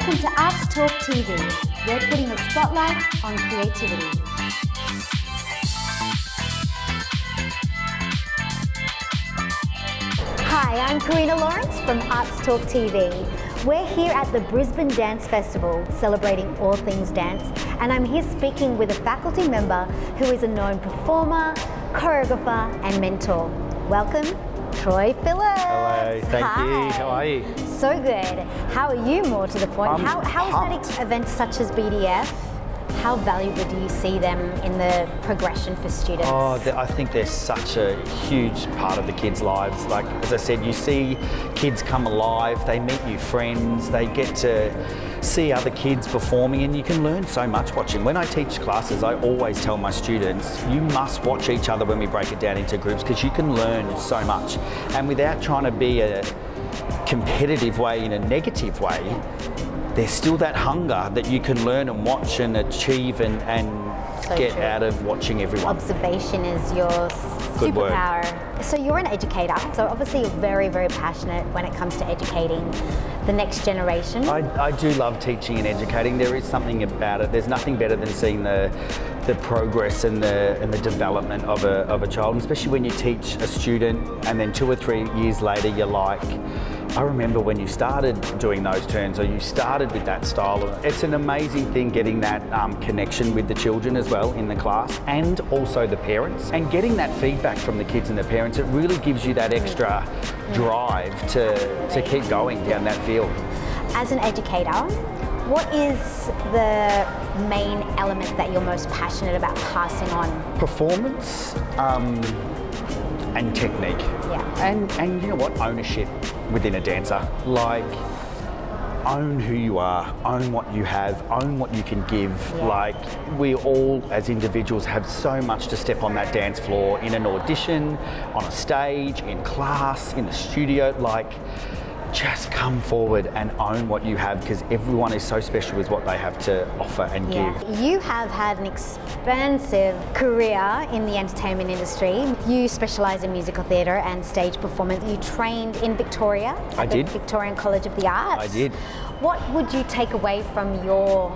Welcome to Arts Talk TV. We're putting a spotlight on creativity. Hi, I'm Karina Lawrence from Arts Talk TV. We're here at the Brisbane Dance Festival celebrating all things dance, and I'm here speaking with a faculty member who is a known performer, choreographer and mentor. Welcome, Troy Phillips. Hello, thank you. How are you? So good. How are you, more to the point? How is that events such as BDF? How valuable do you see them in the progression for students? I think they're such a huge part of the kids' lives. Like, as I said, you see kids come alive, they meet new friends, they get to see other kids performing, and you can learn so much watching. When I teach classes, I always tell my students, you must watch each other when we break it down into groups, because you can learn so much. And without trying to be a competitive way in a negative way, there's still that hunger that you can learn and watch and achieve and So get true. out of watching everyone. Observation is your Good word. superpower. So you're an educator, so obviously you're very, very passionate when it comes to educating the next generation. I do love teaching and educating. There is something about it. There's nothing better than seeing the progress and the development of a child, and especially when you teach a student and then 2 or 3 years later you're like, I remember when you started doing those turns, or you started with that style. It's an amazing thing getting that connection with the children as well in the class, and also the parents, and getting that feedback from the kids and the parents. It really gives you that extra drive to keep going down that field. As an educator, what is the main element that you're most passionate about passing on? Performance and technique. Yeah. And you know what? Ownership within a dancer. Like, own who you are, own what you have, own what you can give. Yeah. Like, we all as individuals have so much to step on that dance floor, in an audition, on a stage, in class, in the studio. Like, just come forward and own what you have, because everyone is so special with what they have to offer and give. You have had an expansive career in the entertainment industry. You specialise in musical theatre and stage performance. You trained in Victoria at the Victorian College of the Arts. I did. What would you take away from your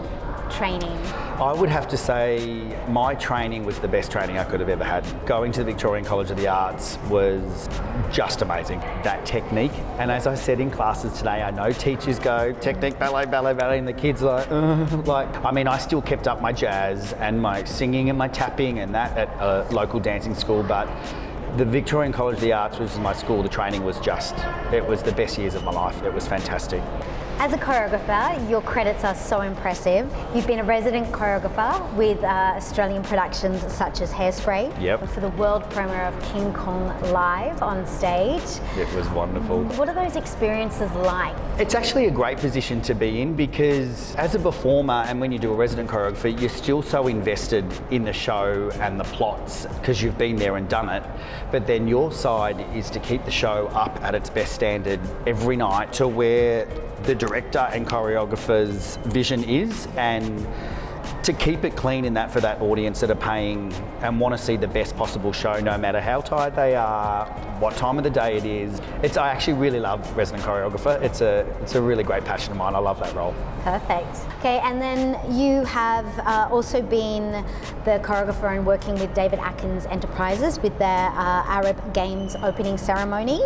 training? I would have to say my training was the best training I could have ever had. Going to the Victorian College of the Arts was just amazing. That technique, and as I said in classes today, I know teachers go technique, ballet, ballet, ballet, and the kids are like, I mean, I still kept up my jazz and my singing and my tapping and that at a local dancing school, but the Victorian College of the Arts, which was my school, the training was it was the best years of my life. It was fantastic. As a choreographer, your credits are so impressive. You've been a resident choreographer with Australian productions such as Hairspray. Yep. For the world premiere of King Kong Live on stage. It was wonderful. What are those experiences like? It's actually a great position to be in, because as a performer, and when you do a resident choreographer, you're still so invested in the show and the plots because you've been there and done it. But then your side is to keep the show up at its best standard every night, to where the director and choreographer's vision is, and to keep it clean in that for that audience that are paying and want to see the best possible show, no matter how tired they are, what time of the day it is. I actually really love resident choreographer. It's a really great passion of mine. I love that role. Perfect. Okay, and then you have also been the choreographer and working with David Atkins Enterprises with their Arab Games opening ceremony,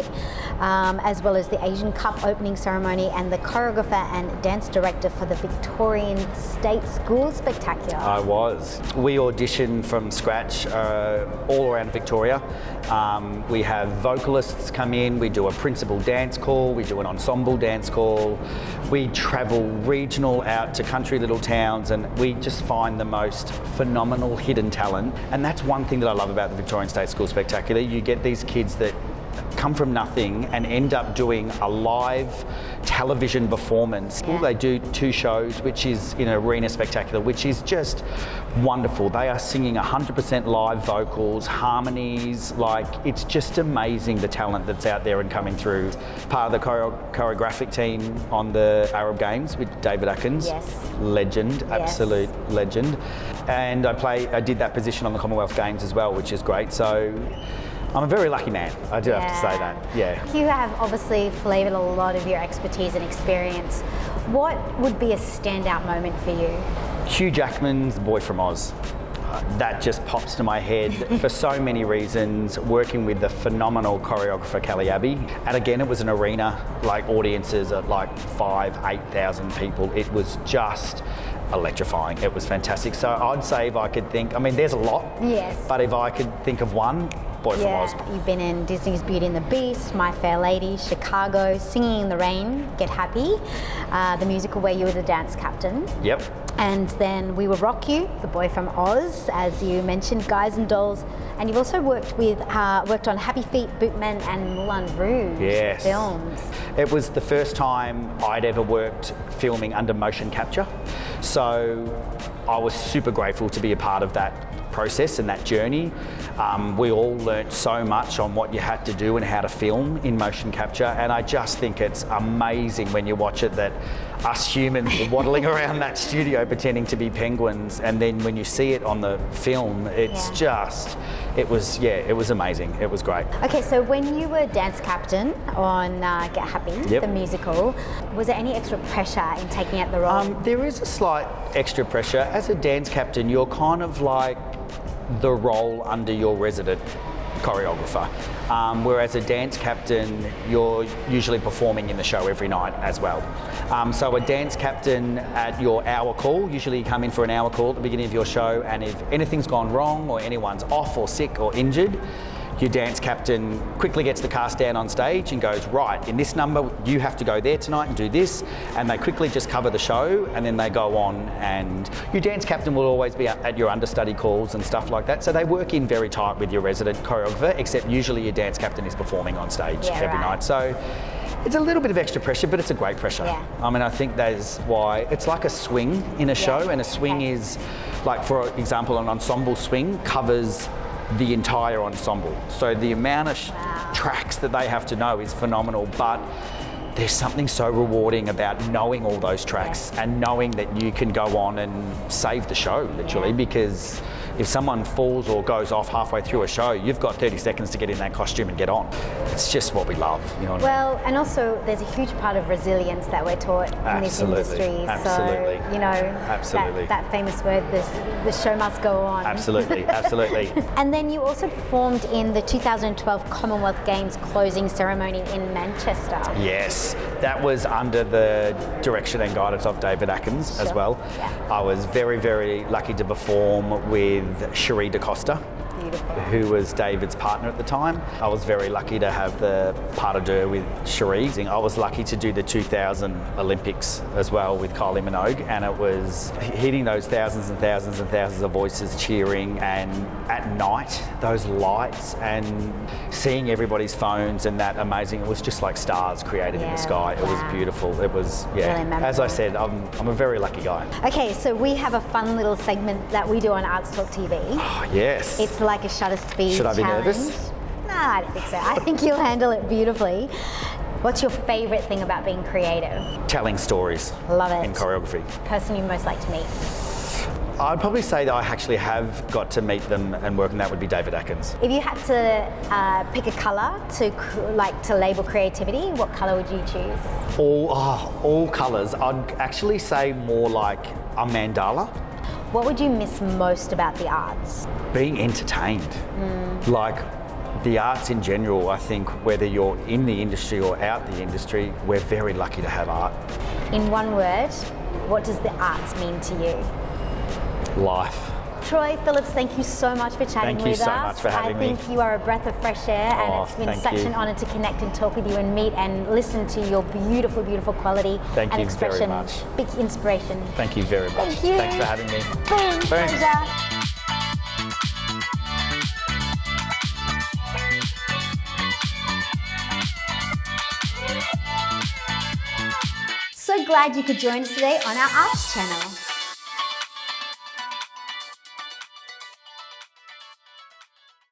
as well as the Asian Cup opening ceremony, and the choreographer and dance director for the Victorian State School Spectacular. I was. We audition from scratch all around Victoria. We have vocalists come in, we do a principal dance call, we do an ensemble dance call, we travel regional out to country little towns, and we just find the most phenomenal hidden talent. And that's one thing that I love about the Victorian State School Spectacular. You get these kids that come from nothing and end up doing a live television performance. Yeah. They do 2 shows, which is in an arena spectacular, which is just wonderful. They are singing 100% live vocals, harmonies, like, it's just amazing the talent that's out there and coming through. Part of the choreographic team on the Arab Games with David Atkins. Yes. Legend, absolute legend. And I did that position on the Commonwealth Games as well, which is great. So I'm a very lucky man, I do have to say that, yeah. You have obviously flavoured a lot of your expertise and experience What would be a standout moment for you? Hugh Jackman's Boy from Oz. That just pops to my head for so many reasons, working with the phenomenal choreographer Kelly Abbey. And again, it was an arena, like audiences at like 8,000 people. It was just electrifying. It was fantastic. So I'd say if I could think, I mean, there's a lot. Yes. But if I could think of one, Boy from Oz. You've been in Disney's Beauty and the Beast, My Fair Lady, Chicago, Singing in the Rain, Get Happy, the musical where you were the dance captain. Yep. And then We Will Rock You, The Boy from Oz, as you mentioned, Guys and Dolls. And you've also worked on Happy Feet, Bootmen and Moulin Rouge films. It was the first time I'd ever worked filming under motion capture. So I was super grateful to be a part of that process and that journey. We all learnt so much on what you had to do and how to film in motion capture, and I just think it's amazing when you watch it that us humans were waddling around that studio pretending to be penguins, and then when you see it on the film, it's just, it was amazing. It was great. Okay, so when you were dance captain on Get Happy, the musical, was there any extra pressure in taking out the role? There is a slight extra pressure. As a dance captain, you're kind of like the role under your resident choreographer. Whereas a dance captain, you're usually performing in the show every night as well. So a dance captain at your hour call, usually you come in for an hour call at the beginning of your show, and if anything's gone wrong or anyone's off or sick or injured, your dance captain quickly gets the cast down on stage and goes, right, in this number, you have to go there tonight and do this. And they quickly just cover the show, and then they go on, and your dance captain will always be at your understudy calls and stuff like that. So they work in very tight with your resident choreographer, except usually your dance captain is performing on stage every night. So it's a little bit of extra pressure, but it's a great pressure. I mean, I think that is why it's like a swing in a show, and a swing is, like, for example, an ensemble swing covers the entire ensemble. So the amount of tracks that they have to know is phenomenal, but there's something so rewarding about knowing all those tracks and knowing that you can go on and save the show, literally, because if someone falls or goes off halfway through a show, you've got 30 seconds to get in that costume and get on. It's just what we love, you know what I mean? And also there's a huge part of resilience that we're taught in this industry. Absolutely. So, you know, that famous word, the show must go on. Absolutely. And then you also performed in the 2012 Commonwealth Games closing ceremony in Manchester. Yes, that was under the direction and guidance of David Atkins as well. I was very, very lucky to perform with Cherie DaCosta, who was David's partner at the time. I was very lucky to have the pas de deux with Cherie. I was lucky to do the 2000 Olympics as well with Kylie Minogue, and it was hitting those thousands and thousands and thousands of voices cheering, and at night, those lights and seeing everybody's phones and that amazing, it was just like stars created in the sky. It was beautiful. It was, really as I said, I'm a very lucky guy. Okay, so we have a fun little segment that we do on Arts Talk TV. Oh, yes. It's like a shutter speed Should I be challenge. nervous? No, I don't think so. I think you'll handle it beautifully. What's your favourite thing about being creative? Telling stories. Love it. In choreography. Person you most like to meet? I'd probably say that I actually have got to meet them and work, and that would be David Atkins. If you had to pick a colour to label creativity, what colour would you choose? All colours. I'd actually say more like a mandala. What would you miss most about the arts? Being entertained. Like the arts in general, I think whether you're in the industry or out the industry, we're very lucky to have art. In one word, what does the arts mean to you? Life. Troy Phillips, thank you so much for chatting with us. Thank you so much for having me. I think you are a breath of fresh air, and it's been such an honour to connect and talk with you and meet and listen to your beautiful, beautiful quality and expression. Thank you very much. Big inspiration. Thank you very much. Thank you. Thanks for having me. Boom. Pleasure. So glad you could join us today on our Arts channel.